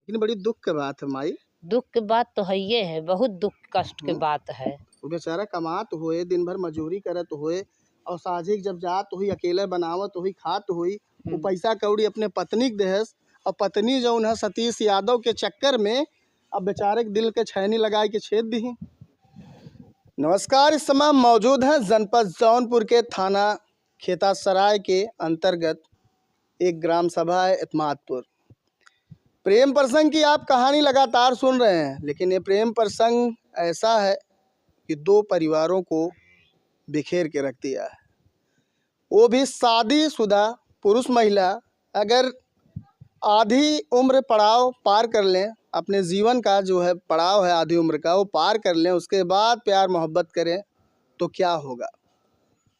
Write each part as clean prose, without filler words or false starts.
लेकिन बड़ी दुख की बात है माई। दुख की बात तो है, ये है बहुत दुख कष्ट की बात है। वो बेचारा कमात हुए, दिन भर मजूरी करत हुए और साझी जब जात हुई, अकेले बनावत हुई, खात हुई, वो पैसा कौड़ी अपने पत्नी के देहस और पत्नी जो उन्हें सतीश यादव के चक्कर में अब बेचारे के दिल के छैनी लगाए के छेद दी। नमस्कार, इस समय हम मौजूद हैं जनपद जौनपुर के थाना खेतासराय के अंतर्गत एक ग्राम सभा है एतमादपुर। प्रेम प्रसंग की आप कहानी लगातार सुन रहे हैं, लेकिन ये प्रेम प्रसंग ऐसा है कि दो परिवारों को बिखेर के रख दिया है। वो भी शादीशुदा पुरुष महिला अगर आधी उम्र पड़ाव पार कर लें, अपने जीवन का जो है पड़ाव है आधी उम्र का, वो पार कर लें, उसके बाद प्यार मोहब्बत करें तो क्या होगा?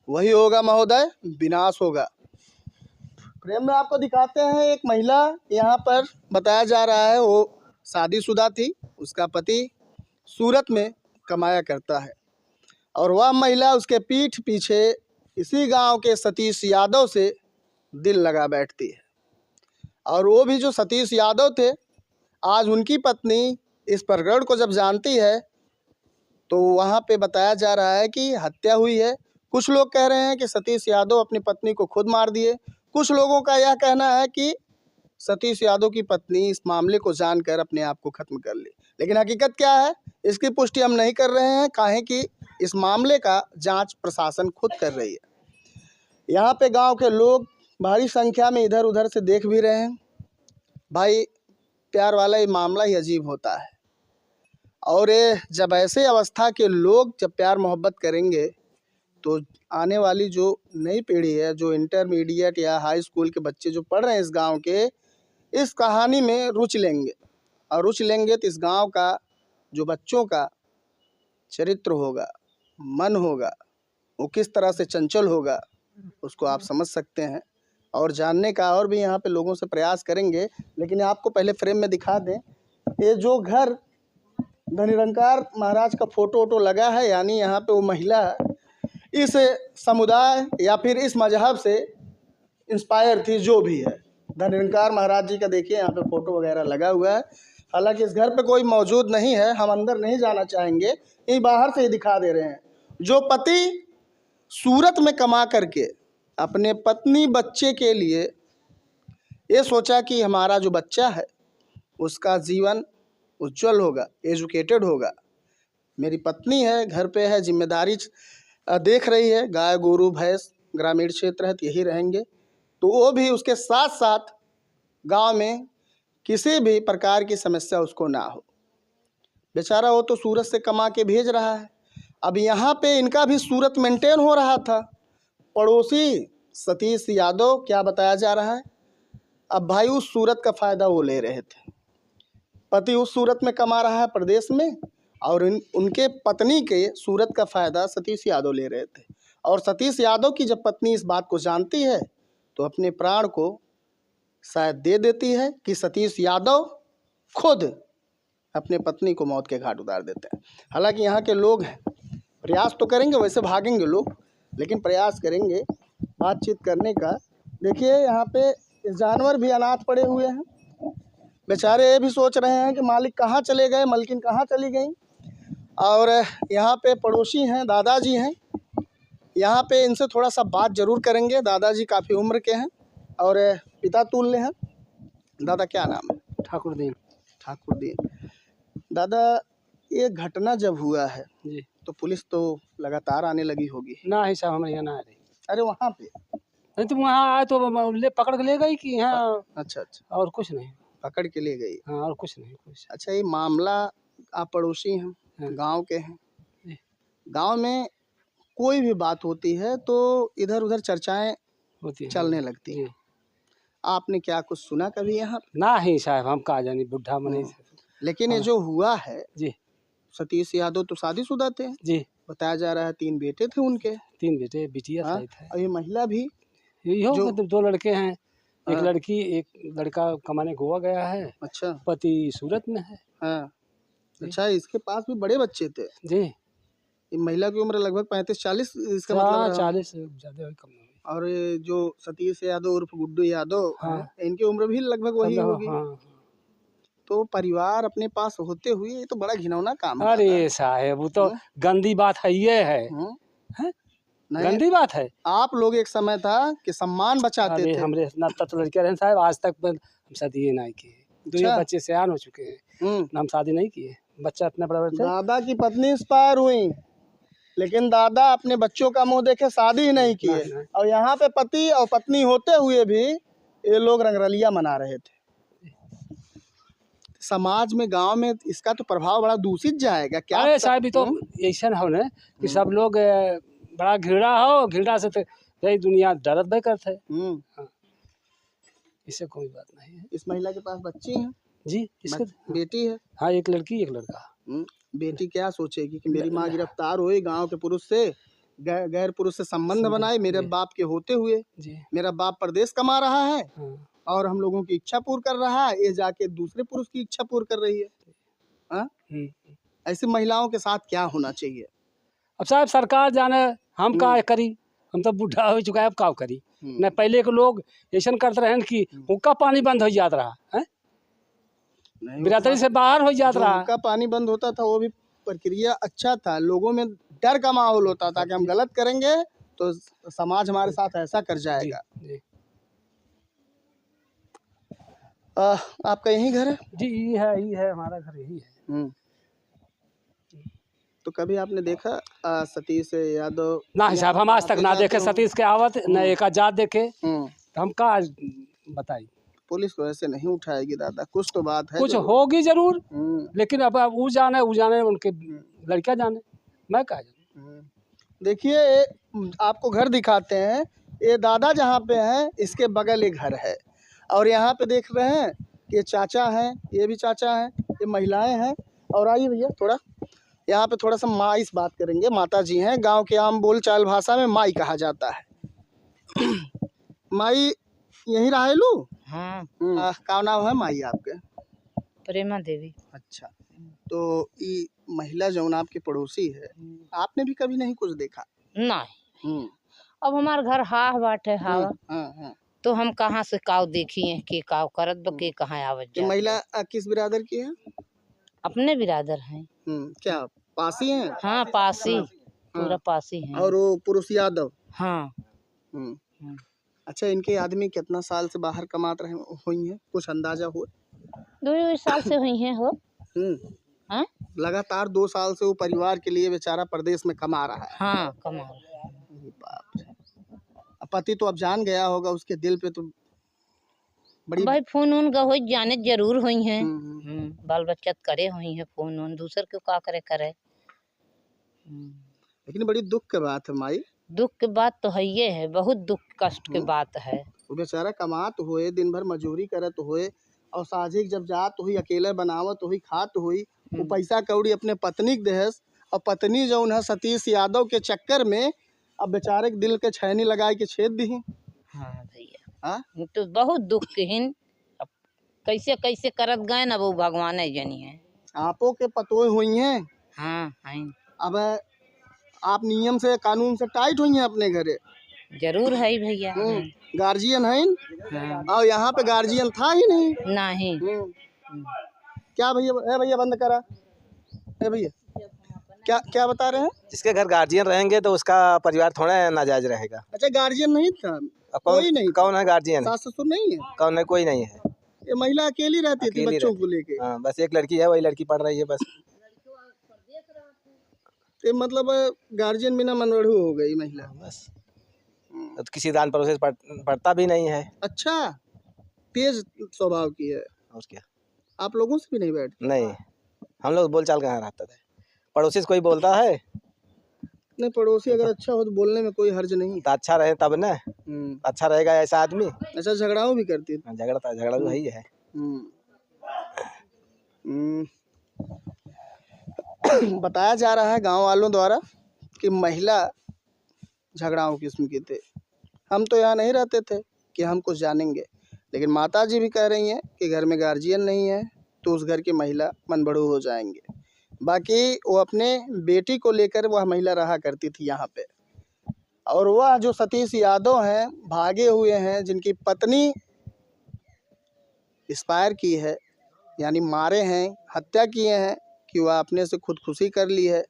वही होगा महोदय, विनाश होगा। प्रेम में आपको दिखाते हैं एक महिला, यहाँ पर बताया जा रहा है वो शादीशुदा थी, उसका पति सूरत में कमाया करता है और वह महिला उसके पीठ पीछे इसी गांव के सतीश यादव से दिल लगा बैठती है। और वो भी जो सतीश यादव थे, आज उनकी पत्नी इस प्रकरण को जब जानती है तो वहाँ पे बताया जा रहा है कि हत्या हुई है। कुछ लोग कह रहे हैं कि सतीश यादव अपनी पत्नी को खुद मार दिए, कुछ लोगों का यह कहना है कि सतीश यादव की पत्नी इस मामले को जानकर अपने आप को खत्म कर ली। लेकिन हकीकत क्या है, इसकी पुष्टि हम नहीं कर रहे हैं, काहे कि इस मामले का जांच प्रशासन खुद कर रही है। यहाँ पे गांव के लोग भारी संख्या में इधर उधर से देख भी रहे हैं। भाई, प्यार वाला ये मामला ही अजीब होता है और ये जब ऐसे अवस्था के लोग जब प्यार मोहब्बत करेंगे तो आने वाली जो नई पीढ़ी है, जो इंटरमीडिएट या हाई स्कूल के बच्चे जो पढ़ रहे हैं इस गांव के, इस कहानी में रुचि लेंगे और रुचि लेंगे तो इस गांव का जो बच्चों का चरित्र होगा, मन होगा, वो किस तरह से चंचल होगा, उसको आप समझ सकते हैं। और जानने का और भी यहाँ पे लोगों से प्रयास करेंगे, लेकिन आपको पहले फ्रेम में दिखा दें, ये जो घर धनिरंकार महाराज का फोटो वोटो लगा है, यानी यहाँ पे वो महिला इस समुदाय या फिर इस मजहब से इंस्पायर थी, जो भी है। धनिरंकार महाराज जी का देखिए यहाँ पे फोटो वगैरह लगा हुआ है। हालांकि इस घर पे कोई मौजूद नहीं है, हम अंदर नहीं जाना चाहेंगे, ये बाहर से ही दिखा दे रहे हैं। जो पति सूरत में कमा करके अपने पत्नी बच्चे के लिए ये सोचा कि हमारा जो बच्चा है उसका जीवन उज्जवल होगा, एजुकेटेड होगा, मेरी पत्नी है, घर पे है, जिम्मेदारी देख रही है, गाय गोरू भैंस ग्रामीण क्षेत्र है तो यही रहेंगे, तो वो भी उसके साथ साथ गांव में किसी भी प्रकार की समस्या उसको ना हो। बेचारा वो तो सूरत से कमा के भेज रहा है, अब यहाँ पे इनका भी सूरत मेंटेन हो रहा था। पड़ोसी सतीश यादव, क्या बताया जा रहा है, अब भाई उस सूरत का फ़ायदा वो ले रहे थे। पति उस सूरत में कमा रहा है प्रदेश में, और उनके पत्नी के सूरत का फ़ायदा सतीश यादव ले रहे थे। और सतीश यादव की जब पत्नी इस बात को जानती है तो अपने प्राण को शायद दे देती है कि सतीश यादव खुद अपने पत्नी को मौत के घाट उतार देते हैं। हालांकि यहाँ के लोग हैं, प्रयास तो करेंगे, वैसे भागेंगे लोग, लेकिन प्रयास करेंगे बातचीत करने का। देखिए यहाँ पे जानवर भी अनाथ पड़े हुए हैं, बेचारे ये भी सोच रहे हैं कि मालिक कहाँ चले गए, मालकिन कहाँ चली गई। और यहाँ पे पड़ोसी हैं, दादाजी हैं, यहाँ पे इनसे थोड़ा सा बात जरूर करेंगे। दादाजी काफ़ी उम्र के हैं और पिता तुल्य हैं। दादा क्या नाम है? ठाकुरदीन। ठाकुरदीन। दादा, ये घटना जब हुआ है जी, तो पुलिस तो लगातार आने लगी होगी? ना ही साहब, हमारे यहाँ ना आ रही। अरे वहाँ पे? नहीं तो वहाँ आए तो ले पकड़ के ले गई कि यहाँ, अच्छा अच्छा, और कुछ नहीं। पकड़ के ले गई। हाँ, और कुछ नहीं कुछ। अच्छा, ये मामला, आप पड़ोसी हैं, हाँ। गांव के हैं, जी। गांव में कोई भी बात होती है तो इधर उधर चर्चाएं होती है, चलने लगती हैं। आपने क्या कुछ सुना कभी यहाँ? ना ही साहब, हम कहा जानी, बुढ़ा मने। लेकिन ये जो हुआ है, जी, सतीश यादव तो शादीशुदा थे, जी, बताया जा रहा है 3 बेटे थे उनके। 3 बेटे, बिटिया हाँ? शायद है। और ये महिला भी यही हो, मतलब 2 लड़के हैं, एक हाँ। लड़की, एक लड़का कमाने गोवा गया है। अच्छा। पति सूरत में है। हाँ। अच्छा, इसके पास भी बड़े बच्चे थे। जी, ये महिला की उम्र लगभग 35-40, इसका मतलब रहा। 40 से ज़्यादा हुई, कम नहीं हुई। और ये जो सतीश यादव उर्फ गुड्डू यादव, हाँ। इनकी उम्र भी लगभग वही होगी। हाँ, तो परिवार अपने पास होते हुए ये तो बड़ा घिनौना काम है दादा। अरे साहेब वो तो गंदी बात है, ये है हैं? नहीं, गंदी बात है। आप लोग एक समय था कि सम्मान बचाते अरे थे। हमरे ना तो लड़के रहे साहब, आज तक हम शादी नहीं किए। दो अच्छा। बच्चे सियान हो चुके हैं, हम्म। हम शादी नहीं किए। बच्चा इतना बड़ा थे। दादा की पत्नी इंस्पायर हुई, लेकिन दादा अपने बच्चों का मुंह देखे शादी ही नहीं किए। नहीं। और यहाँ पे पति और पत्नी होते हुए भी ये लोग रंगरलिया मना रहे थे। समाज में, गांव में इसका तो प्रभाव बड़ा दूषित जाएगा क्या। अरे साहब ये तो ऐसा हो ना कि सब लोग बड़ा घृणा हो, घृणा से तो यही दुनिया डरत भाई करते है। हाँ। इससे कोई बात नहीं है। इस महिला के पास बच्ची हैं जी, इसके बेटी है। हाँ, एक लड़की एक लड़का। बेटी क्या सोचेगी कि मेरी माँ गिरफ्तार हुई, गांव के पुरुष से गैर पुरुष से संबंध बनाए मेरे बाप के होते हुए। जी। मेरा बाप परदेश कमा रहा है हाँ। और हम लोगों की इच्छा पूर्ण कर रहा है, ये जाके दूसरे पुरुष की इच्छा पूर्ण कर रही है। हाँ? ऐसी महिलाओं के साथ क्या होना चाहिए। अब साहब सरकार जाने, हम का करी, हम तो बूढ़ा हो चुका है, अब का करी। न पहले के लोग ऐसा करते रहे कि हुक्का पानी बंद हो जाता रहा है, बिरादरी से बाहर हो जाता रहा। हुक्का पानी बंद होता था, वो भी प्रक्रिया अच्छा था, लोगों में डर का माहौल होता था कि हम गलत करेंगे तो समाज हमारे साथ ऐसा कर जाएगा। जी। आपका यही घर है? जी यही है हमारा घर, यही है। तो कभी आपने देखा सतीश यादव? ना साहब, हम आज तक ना देखे सतीश के आवत, न एक आजाद देखे। तो हम का बताई। पुलिस को ऐसे नहीं उठाएगी दादा, कुछ तो बात है। कुछ होगी जरूर, लेकिन अब वो जाने उनके लड़कियां जाने, मैं क्या जाने। देखिए आपको घर दिखाते हैं, ये दादा जहाँ पे हैं इसके बगल एक घर है, और यहाँ पे देख रहे हैं कि ये चाचा हैं, ये भी चाचा हैं, ये महिलाएं हैं। और आइए भैया थोड़ा यहाँ पे थोड़ा सा माँ इस बात करेंगे। माता जी हैं, गांव के आम बोल चाल भाषा में माई कहा जाता है। माई यहीं रहेलू? हाँ। का नाम है माई आपके? प्रेमा देवी। अच्छा, तो ये महिला जौन आपके पड़ोसी है, आपने भी कभी नहीं कुछ देखा? नहीं। अब हमार घर हाह बाटे हावा, तो हम कहाँ से काव देखिए के काव करत बा, के कहाँ आवत जा। महिला किस बिरादर की है? अपने बिरादर हैं। क्या पासी हैं? हाँ पासी, पूरा पासी हैं। और वो पुरुष यादव? हाँ। अच्छा, इनके आदमी कितना साल से बाहर कमात रहे हुई हैं, कुछ अंदाजा हो? 2 साल से हुई हैं हो। हाँ? लगातार 2 साल से वो परिवार के लिए बेचारा प्रदेश में कमा रहा है। हाँ, कमा रहा है। बाप रे। पति तो अब जान गया होगा, उसके दिल पे तो बड़ी भाई फोन उन का हो जाने जरूर हुई हैं। बाल बच्चा करे हुई हैं, फोन उन दूसर क्यों का करे। लेकिन बड़ी दुख की बात है माई। दुख की बात तो है, ये है बहुत दुख कष्ट की बात है। वो बेचारा कमात हुए, दिन भर मजूरी करत हुए, और साझिक जब जात हुई, अकेले बनावत हुई, खात हुई, वो पैसा कौड़ी अपने पत्नी के देहस, और पत्नी जो उन्हें सतीश यादव के चक्कर में अब बेचारे के दिल के छैनी लगाए के छेद दी। हाँ भैया, तो बहुत दुख हिन। अब कैसे कैसे करत गए ना, वो भगवान जनी है। आपो के पतोय हुई हैं? हाँ हैं। अब आप नियम से कानून से टाइट हुई हैं अपने घरे? जरूर है भैया। गार्जियन है। और यहाँ पे गार्जियन था ही नहीं। क्या भैया, भैया बंद करा। भैया क्या बता रहे हैं? जिसके घर गार्जियन रहेंगे तो उसका परिवार थोड़ा नाजायज रहेगा। अच्छा, गार्जियन नहीं था? कोई नहीं? कौन है गार्जियन? सास ससुर नहीं है? कौन है? कोई नहीं है। ये महिला अकेली रहती थी बच्चों को लेके? हाँ, बस एक लड़की है, वही लड़की पढ़ रही है बस। तो मतलब गार्जियन बिना मनोड़ू हो गई महिला बस। तो किसी दान परोसे पढ़ता भी नहीं है। अच्छा, तेज स्वभाव की है। और क्या? आप लोगों से भी नहीं बैठते? नहीं, हम लोग बोलचाल कहाँ रहता था। पड़ोसी से कोई बोलता है? नहीं, पड़ोसी अगर अच्छा हो तो बोलने में कोई हर्ज नहीं। तो अच्छा रहे तब ना, अच्छा रहेगा ऐसा आदमी। अच्छा, झगड़ाओं भी करती है? झगड़ा तो वही है। बताया जा रहा है गांव वालों द्वारा कि महिला झगड़ाओं किस्म की थे। हम तो यहाँ नहीं रहते थे कि हम कुछ जानेंगे, लेकिन माता जी भी कह रही हैं कि घर में गार्जियन नहीं है तो उस घर की महिला मनबड़ू हो जाएंगे। बाकी वो अपने बेटी को लेकर वह महिला रहा करती थी यहाँ पे। और वह जो सतीश यादव हैं, भागे हुए हैं, जिनकी पत्नी एक्सपायर की है, यानी मारे हैं, हत्या किए हैं कि वह अपने से खुदकुशी कर ली है,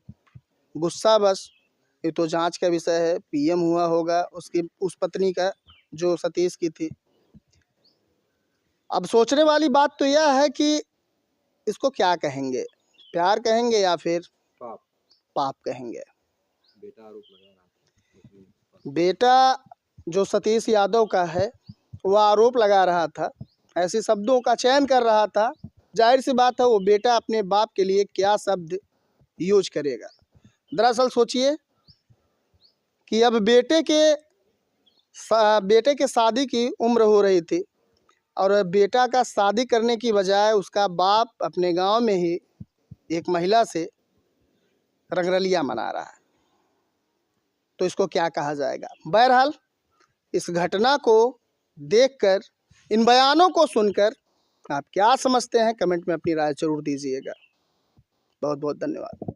गुस्सा बस। ये तो जांच का विषय है, पीएम हुआ होगा उसकी उस पत्नी का जो सतीश की थी। अब सोचने वाली बात तो यह है कि इसको क्या कहेंगे, प्यार कहेंगे या फिर पाप कहेंगे। बेटा जो सतीश यादव का है वह आरोप लगा रहा था, ऐसे शब्दों का चयन कर रहा था। जाहिर सी बात है वो बेटा अपने बाप के लिए क्या शब्द यूज करेगा। दरअसल सोचिए कि अब बेटे के शादी की उम्र हो रही थी और बेटा का शादी करने की बजाय उसका बाप अपने गांव में ही एक महिला से रंगरलिया मना रहा है, तो इसको क्या कहा जाएगा। बहरहाल इस घटना को देखकर, इन बयानों को सुनकर आप क्या समझते हैं, कमेंट में अपनी राय जरूर दीजिएगा। बहुत बहुत धन्यवाद।